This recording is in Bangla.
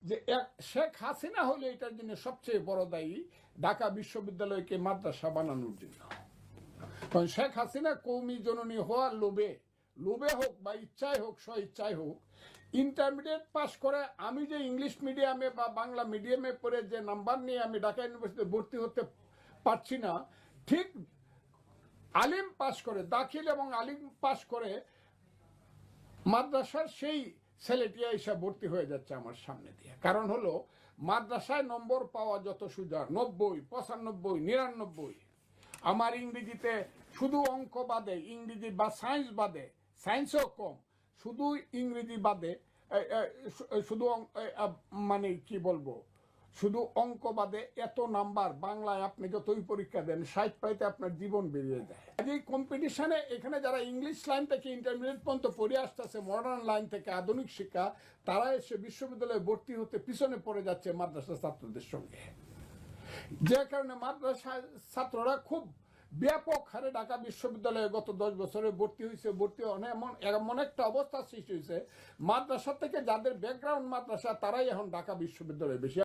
যে শেখ হাসিনা হলো এটার জন্য সবচেয়ে বড় দায়ী, ঢাকা বিশ্ববিদ্যালয়কে মাদ্রাসা বানানোর জন্য। কারণ শেখ হাসিনা কৌমি জননী হওয়ার লোভে হোক বা ইচ্ছায় হোক, স্ব ইচ্ছায় হোক, ইন্টারমিডিয়েট পাস করে আমি যে ইংলিশ মিডিয়ামে বা বাংলা মিডিয়ামে পড়ে যে নাম্বার নিয়ে আমি ঢাকা ইউনিভার্সিটিতে ভর্তি হতে পারছি না, ঠিক আলিম পাস করে, দাখিল এবং আলিম পাস করে মাদ্রাসার সেই ছেলেটি এসে ভর্তি হয়ে যাচ্ছে আমার সামনে দিয়ে। কারণ হলো মাদ্রাসায় নম্বর পাওয়া যত সোজা, 90, 95, 99। আমার ইংরেজিতে শুধু অঙ্ক বাদে, ইংরেজি বা সায়েন্স বাদে, সায়েন্সও কম, শুধু ইংরেজি বাদে, শুধু মানে কি বলবো, শুধু অঙ্ক বাদে এত নাম্বার, বাংলায় আপনি যতই পরীক্ষা দেন 60 পাইতে আপনার জীবন বেরিয়ে যায়। এই কম্পিটিশনে এখানে যারা ইংলিশ লাইন থেকে ইন্টারমিডিয়েট পর্যন্ত পড়ে আসতেছে, মডার্ন লাইন থেকে আধুনিক শিক্ষা, তারা এসে বিশ্ববিদ্যালয়ে ভর্তি হতে পিছনে পড়ে যাচ্ছে মাদ্রাসা ছাত্রদের সঙ্গে। যে কারণে মাদ্রাসা ছাত্ররা খুব ব্যাপক হারে ঢাকা বিশ্ববিদ্যালয়ে গত 10 বছরে ভর্তি হয়েছে। এমন একটা অবস্থা সৃষ্টি হয়েছে, মাদ্রাসা থেকে যাদের ব্যাকগ্রাউন্ড মাদ্রাসা, তারাই এখন ঢাকা বিশ্ববিদ্যালয়ে বেশি।